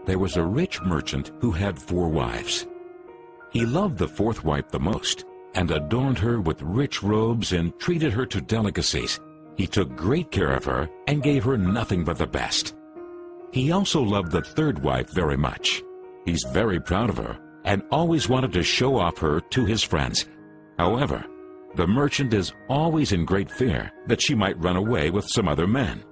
there was a rich merchant who had 4 wives. He loved the 4th wife the most, and adorned her with rich robes and treated her to delicacies. He took great care of her and gave her nothing but the best. He also loved the 3rd wife very much. He's very proud of her and always wanted to show off her to his friends. However, the merchant is always in great fear that she might run away with some other men.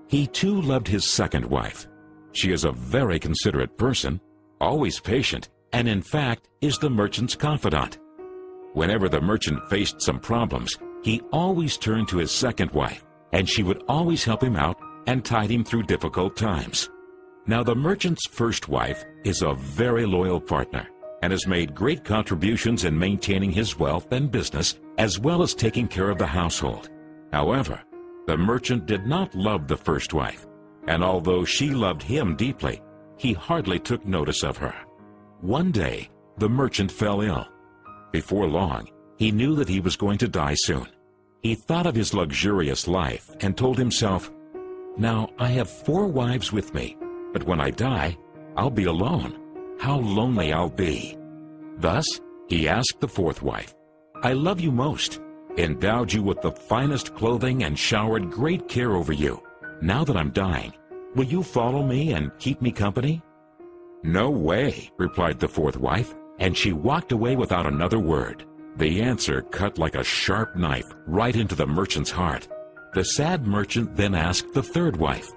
He too loved his 2nd wife. She is a very considerate person, always patient, and in fact is the merchant's confidant. Whenever the merchant faced some problems, he always turned to his 2nd wife, and she would always help him out and tide him through difficult times. Now the merchant's 1st wife is a very loyal partner and has made great contributions in maintaining his wealth and business, as well as taking care of the household. However, the merchant did not love the 1st wife, and although she loved him deeply, he hardly took notice of her. One day, the merchant fell ill. Before long, he knew that he was going to die soon. He thought of his luxurious life and told himself, "Now I have 4 wives with me, but when I die, I'll be alone. How lonely I'll be." Thus, he asked the 4th wife, "I love you most, endowed you with the finest clothing and showered great care over you. Now that I'm dying, will you follow me and keep me company?" "No way," replied the 4th wife, and she walked away without another word. The answer cut like a sharp knife right into the merchant's heart. The sad merchant then asked the 3rd wife,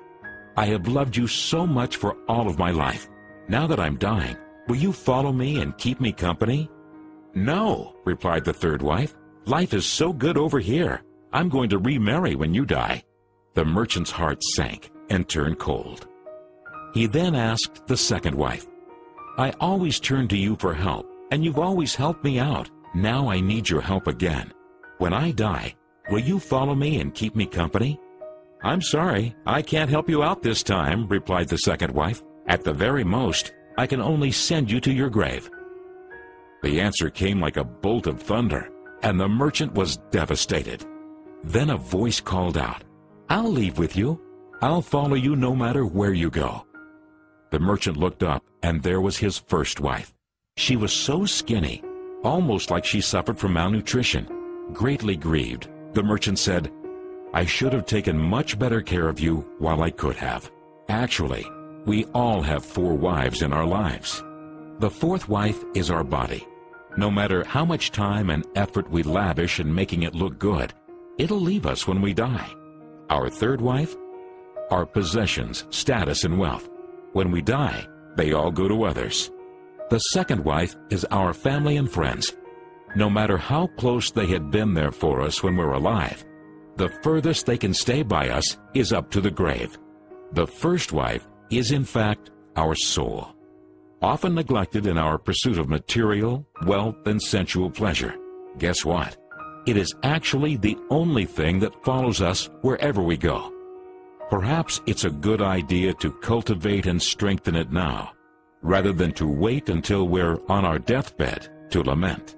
"I have loved you so much for all of my life. Now that I'm dying, will you follow me and keep me company?" "No," replied the 3rd wife. "Life is so good over here. I'm going to remarry when you die." The merchant's heart sank and turned cold. He then asked the 2nd wife, "I always turn to you for help, and you've always helped me out. Now I need your help again. When I die, will you follow me and keep me company?" "I'm sorry, I can't help you out this time," replied the 2nd wife. "At the very most, I can only send you to your grave." The answer came like a bolt of thunder, and the merchant was devastated. Then a voice called out, "I'll leave with you. I'll follow you no matter where you go." The merchant looked up, and there was his 1st wife. She was so skinny, almost like she suffered from malnutrition. Greatly grieved, the merchant said, "I should have taken much better care of you while I could have." Actually, we all have 4 wives in our lives. The 4th wife is our body. No matter how much time and effort we lavish in making it look good, it'll leave us when we die. Our 3rd wife? Our possessions, status, and wealth. When we die, they all go to others. The 2nd wife is our family and friends. No matter how close they had been there for us when we're alive, the furthest they can stay by us is up to the grave. The 1st wife is in fact our soul, often neglected in our pursuit of material, wealth, and sensual pleasure. Guess what? It is actually the only thing that follows us wherever we go. Perhaps it's a good idea to cultivate and strengthen it now, rather than to wait until we're on our deathbed to lament.